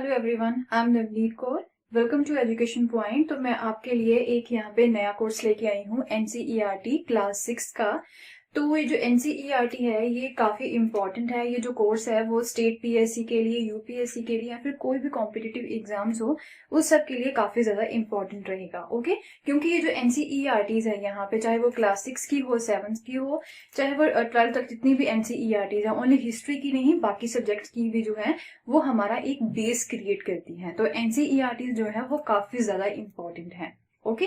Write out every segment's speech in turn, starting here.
Hello everyone, I am Navneet Kaur. Welcome to education point. तो मैं आपके लिए एक यहाँ पे नया कोर्स लेके आई हूँ एनसीईआरटी क्लास 6 का। तो ये जो एनसीईआरटी है ये काफी इम्पोर्टेंट है। ये जो कोर्स है वो स्टेट पीएससी के लिए, यूपीएससी के लिए या फिर कोई भी कॉम्पिटिटिव एग्जाम्स हो उस सब के लिए काफी ज्यादा इम्पोर्टेंट रहेगा। ओके, क्योंकि ये जो एनसीईआरटीज है यहाँ पे, चाहे वो क्लास 6 की हो, 7 की हो, चाहे वो 12 तक, जितनी भी एनसीईआरटीज है, ओनली हिस्ट्री की नहीं बाकी सब्जेक्ट्स की भी जो है वो हमारा एक बेस क्रिएट करती है। तो एनसीईआरटीज जो है वो काफी ज्यादा इम्पोर्टेंट है। ओके,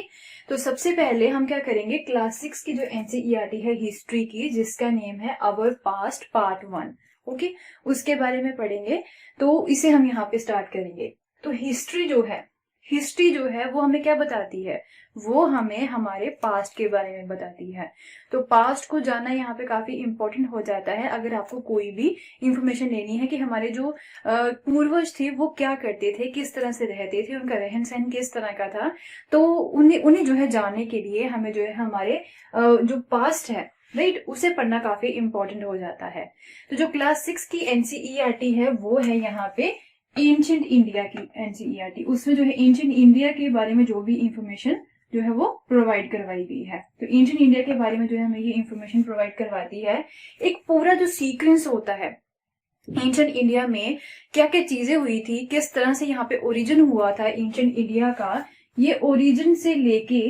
तो सबसे पहले हम क्या करेंगे, क्लास 6 की जो एनसीईआरटी है हिस्ट्री की, जिसका नेम है अवर पास्ट पार्ट 1, ओके, उसके बारे में पढ़ेंगे। तो इसे हम यहाँ पे स्टार्ट करेंगे। तो हिस्ट्री जो है वो हमें क्या बताती है, वो हमें हमारे पास्ट के बारे में बताती है। तो पास्ट को जानना यहाँ पे काफी इंपॉर्टेंट हो जाता है अगर आपको कोई भी इंफॉर्मेशन लेनी है कि हमारे जो पूर्वज थे वो क्या करते थे, किस तरह से रहते थे, उनका रहन सहन किस तरह का था। तो उन्हें जो है जानने के लिए हमें जो है हमारे जो पास्ट है, राइट, उसे पढ़ना काफी इंपॉर्टेंट हो जाता है। तो जो क्लास 6 की एनसीईआरटी है वो है यहाँ पे एंशिएंट इंडिया की एनसीईआरटी। उसमें जो है एंशिएंट इंडिया के बारे में जो भी इंफॉर्मेशन जो है वो प्रोवाइड करवाई गई है। तो एंशिएंट इंडिया के बारे में जो है हमें ये इंफॉर्मेशन प्रोवाइड करवाती है। एक पूरा जो सीक्वेंस होता है एंशिएंट इंडिया में, क्या क्या चीजें हुई थी, किस तरह से यहाँ पे ओरिजिन हुआ था एंशिएंट इंडिया का, ये ओरिजिन से लेके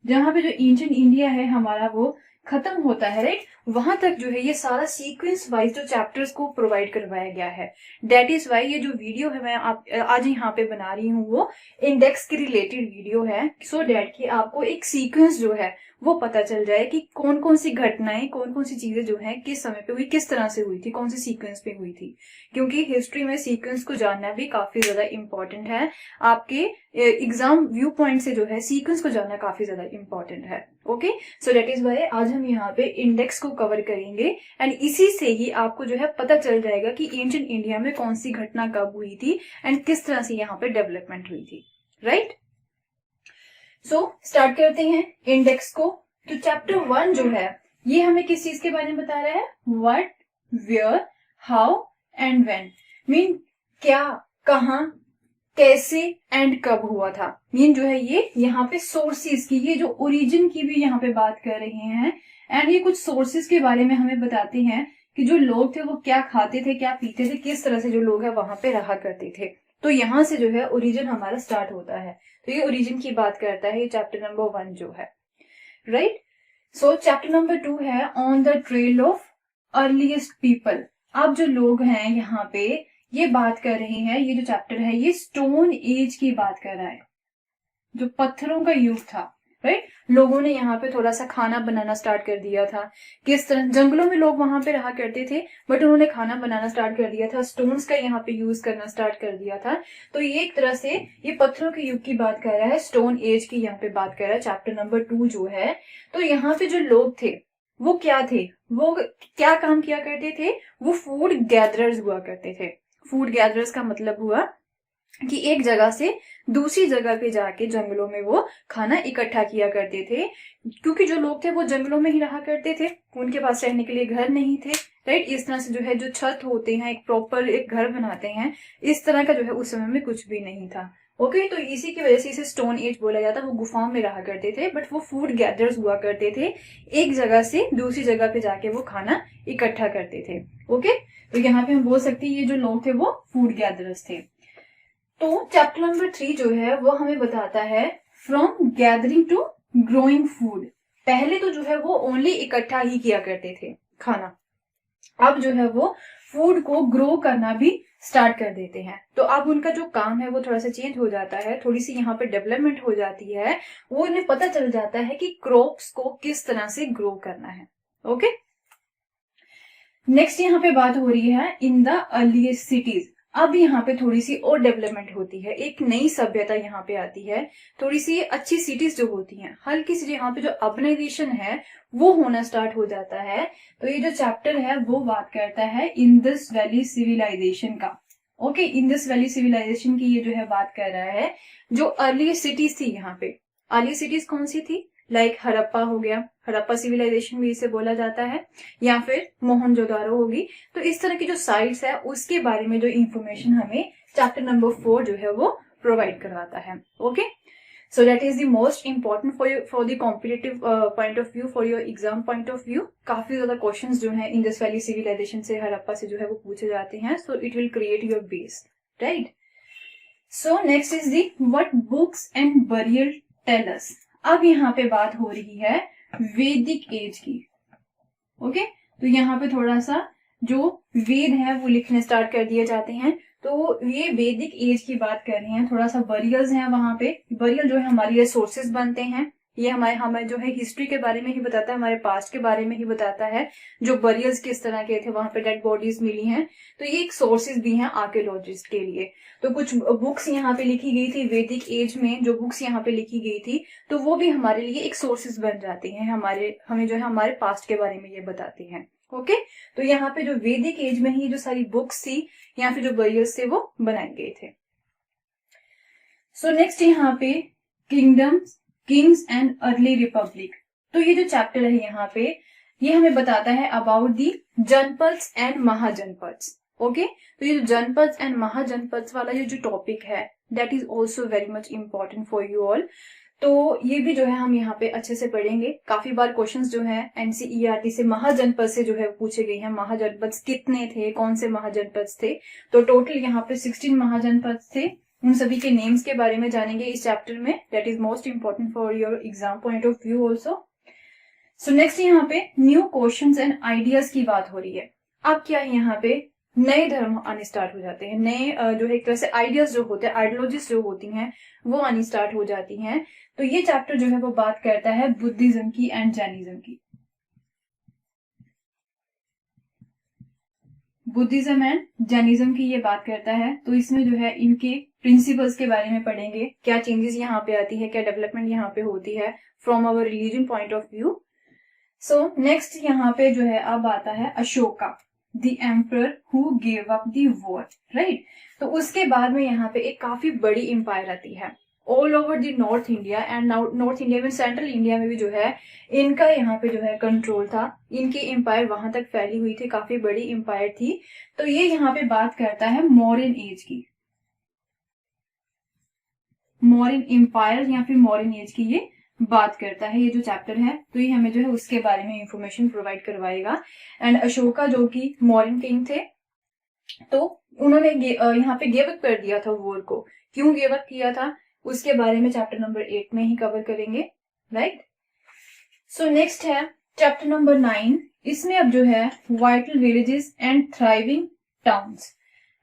जहाँ पे जो एंशिएंट इंडिया है हमारा वो खत्म होता है, राइट, वहां तक जो है ये सारा सीक्वेंस वाइज जो चैप्टर्स को प्रोवाइड करवाया गया है। दैट इज वाई ये जो वीडियो है मैं आज यहाँ पे बना रही हूँ वो इंडेक्स के रिलेटेड वीडियो है, सो दैट कि आपको एक सीक्वेंस जो है वो पता चल जाए कि कौन कौन सी घटनाएं, कौन कौन सी चीजें जो है किस समय पे हुई, किस तरह से हुई थी, कौन सी सीक्वेंस पे हुई थी। क्योंकि हिस्ट्री में सीक्वेंस को जानना भी काफी ज्यादा इंपॉर्टेंट है। आपके एग्जाम व्यू पॉइंट से जो है सीक्वेंस को जानना काफी ज्यादा इंपॉर्टेंट है। Okay, so that is why आज हम यहाँ पे इंडेक्स को कवर करेंगे एंड इसी से ही आपको जो है पता चल जाएगा कि एंशिएंट इंडिया में कौन सी घटना कब हुई थी एंड किस तरह से यहाँ पे डेवलपमेंट हुई थी, राइट। सो स्टार्ट करते हैं इंडेक्स को। तो चैप्टर 1 जो है ये हमें किस चीज के बारे में बता रहा है, what, where, how and when. Mean क्या, कहाँ, कैसे एंड कब हुआ था। मीन जो है ये यहाँ पे सोर्सेज की, ये जो ओरिजिन की भी यहाँ पे बात कर रहे हैं एंड ये कुछ सोर्सेज के बारे में हमें बताते हैं कि जो लोग थे वो क्या खाते थे, क्या पीते थे, किस तरह से जो लोग है वहां पे रहा करते थे। तो यहाँ से जो है ओरिजिन हमारा स्टार्ट होता है। तो ये ओरिजिन की बात करता है ये चैप्टर नंबर 1 जो है, राइट। सो चैप्टर नंबर 2 है on the trail of earliest people. अब जो लोग हैं यहाँ पे ये बात कर रहे हैं, ये जो चैप्टर है ये स्टोन एज की बात कर रहा है, जो पत्थरों का युग था, राइट। लोगों ने यहाँ पे थोड़ा सा खाना बनाना स्टार्ट कर दिया था। किस तरह जंगलों में लोग वहां पे रहा करते थे बट उन्होंने खाना बनाना स्टार्ट कर दिया था, स्टोन्स का यहाँ पे यूज करना स्टार्ट कर दिया था। तो ये एक तरह से ये पत्थरों के युग की बात कर रहा है, स्टोन एज की यहाँ पे बात कर रहा है चैप्टर नंबर 2 जो है। तो यहाँ पे जो लोग थे वो क्या थे, वो क्या काम किया करते थे, वो फूड गैदरर्स हुआ करते थे। फूड गैदरर्स का मतलब हुआ कि एक जगह से दूसरी जगह पे जाके जंगलों में वो खाना इकट्ठा किया करते थे। क्योंकि जो लोग थे वो जंगलों में ही रहा करते थे, उनके पास रहने के लिए घर नहीं थे, राइट। इस तरह से जो है जो छत होते हैं, एक प्रॉपर एक घर बनाते हैं, इस तरह का जो है उस समय में कुछ भी नहीं था। ओके, तो इसी की वजह से इसे स्टोन एज बोला जाता है। वो गुफाओं में रहा करते थे बट वो फूड गैदरर्स हुआ करते थे, एक जगह से दूसरी जगह पे जाके वो खाना इकट्ठा करते थे। ओके, तो यहाँ पे हम बोल सकते हैं ये जो लोग थे वो फूड गैदरर्स थे। तो चैप्टर नंबर 3 जो है वो हमें बताता है from gathering to growing food. पहले तो जो है वो ओनली इकट्ठा ही किया करते थे खाना, अब जो है वो फूड को ग्रो करना भी स्टार्ट कर देते हैं। तो अब उनका जो काम है वो थोड़ा सा चेंज हो जाता है, थोड़ी सी यहाँ पे डेवलपमेंट हो जाती है। वो इन्हें पता चल जाता है कि क्रॉप्स को किस तरह से ग्रो करना है। ओके, नेक्स्ट यहाँ पे बात हो रही है इन द अर्लीस्ट सिटीज। अब यहाँ पे थोड़ी सी और डेवलपमेंट होती है, एक नई सभ्यता यहाँ पे आती है, थोड़ी सी अच्छी सिटीज जो होती हैं, हल्की सी यहाँ पे जो अर्बनाइजेशन है वो होना स्टार्ट हो जाता है। तो ये जो चैप्टर है वो बात करता है इंडस वैली सिविलाइजेशन का। ओके, इंडस वैली सिविलाइजेशन की ये जो है बात कर रहा है। जो अर्ली सिटीज थी यहाँ पे, अर्ली सिटीज कौन सी थी, लाइक हड़प्पा हो गया, हड़प्पा सिविलाइजेशन भी इसे बोला जाता है, या फिर मोहनजोदारो होगी। तो इस तरह की जो साइट्स है उसके बारे में जो इंफॉर्मेशन हमें चैप्टर नंबर 4 जो है वो प्रोवाइड करवाता है। Okay, so that is the most important for the competitive point of view, for your exam point of view. काफी ज्यादा क्वेश्चंस जो है इंडस वैली सिविलाइजेशन से, हड़प्पा से जो है वो पूछे जाते हैं। So it will create your base, right. So next is the what books and burial tell us. अब यहाँ पे बात हो रही है वैदिक एज की। ओके, तो यहाँ पे थोड़ा सा जो वेद है वो लिखने स्टार्ट कर दिए जाते हैं। तो ये वैदिक एज की बात कर रहे हैं। थोड़ा सा बरियल्स हैं वहां पे। बरियल जो है हमारे लिए सोर्सेज बनते हैं। ये हमें जो है हिस्ट्री के बारे में ही बताता है, हमारे पास्ट के बारे में ही बताता है, जो बरियल्स किस तरह के थे, वहां पे डेड बॉडीज मिली हैं। तो ये एक सोर्सेज भी हैं आर्कियोलॉजिस्ट के लिए। तो कुछ बुक्स यहाँ पे लिखी गई थी वैदिक एज में, जो बुक्स यहाँ पे लिखी गई थी, तो वो भी हमारे लिए एक सोर्सेज बन जाती हैं, हमें जो है हमारे पास्ट के बारे में ये बताती हैं। ओके, तो यहाँ पे जो वैदिक एज में ही जो सारी बुक्स थी या फिर जो बरियल्स थे वो बनाए गए थे। सो नेक्स्ट यहाँ पे kingdoms, Kings and early Republic. तो ये जो चैप्टर है यहाँ पे, ये हमें बताता है about the janapads and mahajanapads. Okay, तो ये जो जनपद्स एंड महाजनपद्स वाला ये जो टॉपिक है, that is also very much important for you all. तो ये भी जो है हम यहाँ पे अच्छे से पढ़ेंगे। काफी बार क्वेश्चंस जो है एनसीईआरटी से महाजनपद से जो है पूछे गए हैं। महाजनपद कितने थे, कौन से महाजनपद थे? तो टोटल यहाँ पे 16 महाजनपद थे। उन सभी के नेम्स के बारे में जानेंगे इस चैप्टर में। That is most important for your exam point of view also. So next यहाँ पे न्यू क्वेश्चंस एंड आइडियाज की बात हो रही है। अब क्या है, यहाँ पे नए धर्म आने स्टार्ट हो जाते हैं। नए जो है एक तरह से आइडियाज जो होते हैं, आइडियोलॉजीज जो होती हैं वो आनी स्टार्ट हो जाती हैं। तो ये चैप्टर जो है वो बात करता है बुद्धिज्म की एंड जैनिज्म की। बुद्धिज्म एंड जैनिज्म की ये बात करता है। तो इसमें जो है इनके प्रिंसिपल्स के बारे में पढ़ेंगे, क्या चेंजेस यहाँ पे आती है, क्या डेवलपमेंट यहाँ पे होती है from our religion point of view. So next यहाँ पे जो है अब आता है Ashoka, the emperor who gave up the war, right. तो उसके बाद में यहाँ पे एक काफी बड़ी एम्पायर आती है all over the north India and north India में, सेंट्रल इंडिया में भी जो है इनका यहाँ पे जो है कंट्रोल था। इनकी एम्पायर वहां तक फैली हुई थी, काफी बड़ी एम्पायर थी। तो ये यहाँ पे बात करता है मौर्यन एज की, मौर्यन एम्पायर या फिर मौर्यन एज की ये बात करता है ये जो चैप्टर है। तो ये हमें जो है उसके बारे में इंफॉर्मेशन प्रोवाइड करवाएगा। एंड अशोका जो कि मौर्यन किंग थे, तो उन्होंने यहाँ पे गिव अप कर दिया था वॉर को। क्यों गिव अप किया था उसके बारे में चैप्टर नंबर 8 में ही कवर करेंगे, राइट। सो नेक्स्ट है चैप्टर नंबर 9। इसमें अब जो है vital villages and thriving towns,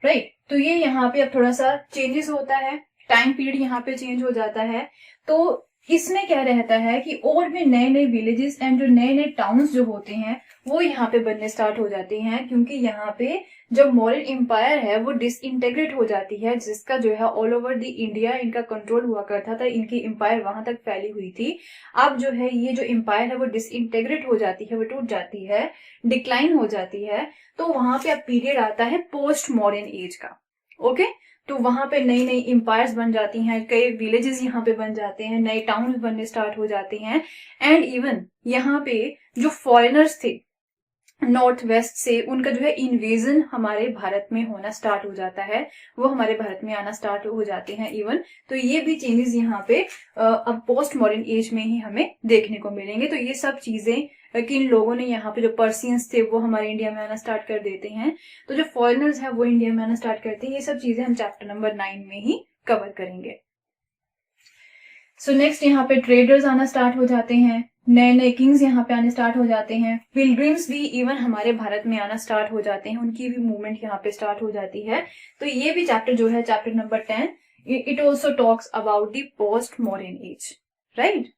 right. तो ये यहाँ पे अब थोड़ा सा चेंजेस होता है, टाइम पीरियड यहाँ पे चेंज हो जाता है। तो इसमें क्या रहता है कि और भी नए नए विलेजेस एंड जो नए नए टाउन्स जो होते हैं वो यहाँ पे बनने स्टार्ट हो जाते हैं। क्योंकि यहाँ पे जब मौर्यन एम्पायर है वो डिसइंटेग्रेट हो जाती है, जिसका जो है ऑल ओवर द इंडिया इनका कंट्रोल हुआ करता था, इनकी एम्पायर वहां तक फैली हुई थी। अब जो है ये जो एम्पायर है वो डिसइंटेग्रेट हो जाती है, वो टूट जाती है, डिक्लाइन हो जाती है। तो वहां पे अब पीरियड आता है पोस्ट मौर्यन एज का। ओके, तो वहां पे नई नई एम्पायर्स बन जाती हैं, कई विलेजेस यहाँ पे बन जाते हैं, नए टाउन्स बनने स्टार्ट हो जाते हैं। एंड इवन यहाँ पे जो फॉरेनर्स थे नॉर्थ वेस्ट से, उनका जो है इन्वेजन हमारे भारत में होना स्टार्ट हो जाता है, वो हमारे भारत में आना स्टार्ट हो जाते हैं इवन। तो ये भी चेंजेस यहाँ पे अब पोस्ट मॉडर्न एज में ही हमें देखने को मिलेंगे। तो ये सब चीजें किन लोगों ने, यहाँ पे जो पर्सियंस थे वो हमारे इंडिया में आना स्टार्ट कर देते हैं, तो जो फॉरेनर्स है वो इंडिया में आना स्टार्ट करते हैं। ये सब चीजें हम चैप्टर नंबर 9 में ही कवर करेंगे। सो नेक्स्ट यहाँ पे ट्रेडर्स आना स्टार्ट हो जाते हैं, नए नए किंग्स यहाँ पे आने स्टार्ट हो जाते हैं, पिलग्रिम्स भी इवन हमारे भारत में आना स्टार्ट हो जाते हैं, उनकी भी मूवमेंट यहाँ पे स्टार्ट हो जाती है। तो ये भी चैप्टर जो है chapter number 10, it also talks about the post modern age, right.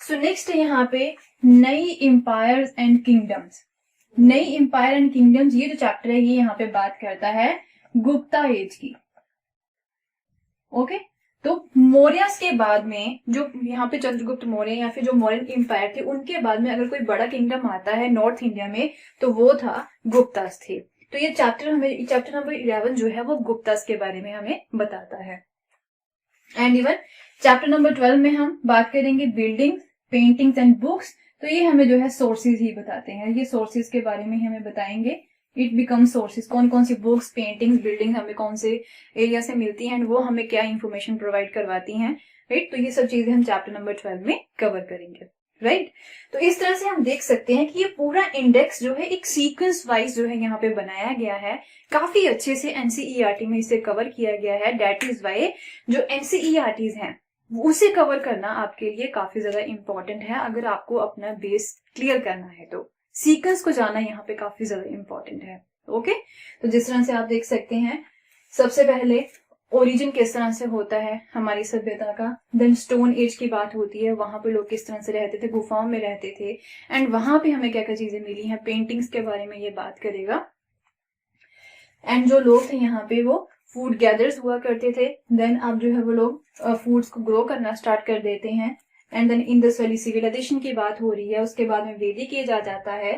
So next यहाँ पे नई एम्पायर्स एंड किंगडम्स। नई एम्पायर एंड किंगडम्स ये जो चैप्टर है ये यहाँ पे बात करता है गुप्ता एज की। ओके, तो मौर्यस के बाद में जो यहाँ पे चंद्रगुप्त मौर्य या फिर जो मौर्यन एम्पायर थे, उनके बाद में अगर कोई बड़ा किंगडम आता है नॉर्थ इंडिया में तो वो था गुप्तास थे। तो ये चैप्टर नंबर 11 जो है वो गुप्तास के बारे में हमें बताता है। एंड इवन चैप्टर नंबर 12 में हम बात करेंगे बिल्डिंग्स, पेंटिंग्स एंड बुक्स। तो ये हमें जो है सोर्सेज ही बताते हैं, ये सोर्सेज के बारे में हमें बताएंगे इट बिकम सोर्सेज, कौन कौन सी बुक्स, पेंटिंग्स, बिल्डिंग हमें कौन से एरिया से मिलती हैं एंड वो हमें क्या इंफॉर्मेशन प्रोवाइड करवाती हैं, राइट। तो ये सब चीजें हम चैप्टर नंबर 12 में कवर करेंगे, राइट। तो इस तरह से हम देख सकते हैं कि ये पूरा इंडेक्स जो है एक सीक्वेंस वाइज जो है यहाँ पे बनाया गया है, काफी अच्छे से एनसीईआरटी में इसे कवर किया गया है। दैट इज वाई जो एनसीईआरटीज हैं उसे कवर करना आपके लिए काफी ज्यादा इंपॉर्टेंट है। अगर आपको अपना बेस क्लियर करना है तो सीक्वेंस को जानना यहाँ पे काफी ज्यादा इंपॉर्टेंट है। ओके, तो जिस तरह से आप देख सकते हैं, सबसे पहले ओरिजिन किस तरह से होता है हमारी सभ्यता का, देन स्टोन एज की बात होती है, वहां पे लोग किस तरह से रहते थे, गुफाओं में रहते थे, एंड वहां पे हमें क्या क्या चीजें मिली हैं, पेंटिंग्स के बारे में ये बात करेगा। एंड जो लोग थे यहाँ पे वो फूड गैदर्स हुआ करते थे। देन अब जो है वो लोग फूड्स को ग्रो करना स्टार्ट कर देते हैं। And then Indus valley civilization की बात हो रही है, उसके बाद में वैदिक एज आ जाता है।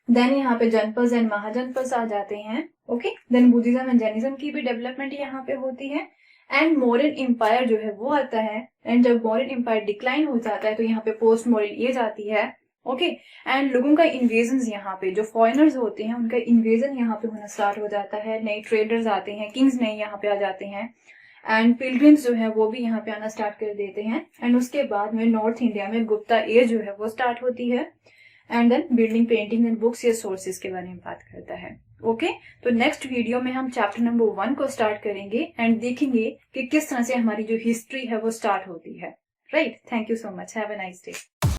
देन यहाँ पे जनपद एंड महाजनपद आ जाते हैं। Okay, then Buddhism and Jainism की भी डेवलपमेंट यहाँ पे होती है। एंड मौर्यन एम्पायर जो है वो आता है। एंड जब मौर्यन एम्पायर डिक्लाइन हो जाता है तो यहाँ पे पोस्ट मौर्यन एज आती है। ओके, एंड लोगों का इन्वेजन यहाँ पे, जो फॉरेनर्स होते हैं उनका इन्वेजन यहाँ पे होना स्टार्ट हो जाता है। नए ट्रेडर्स आते हैं, किंग्स नए यहाँ पे आ जाते हैं, एंड पिलग्रिम्स जो है वो भी यहाँ पे आना स्टार्ट कर देते हैं। एंड उसके बाद में नॉर्थ इंडिया में गुप्ता एज जो है वो स्टार्ट होती है। And then building, painting and books या सोर्सेज के बारे में बात करता है। ओके, तो नेक्स्ट वीडियो में हम चैप्टर नंबर 1 को स्टार्ट करेंगे एंड देखेंगे कि किस तरह से हमारी जो हिस्ट्री है वो स्टार्ट होती है, right. Thank you so much, have a nice day.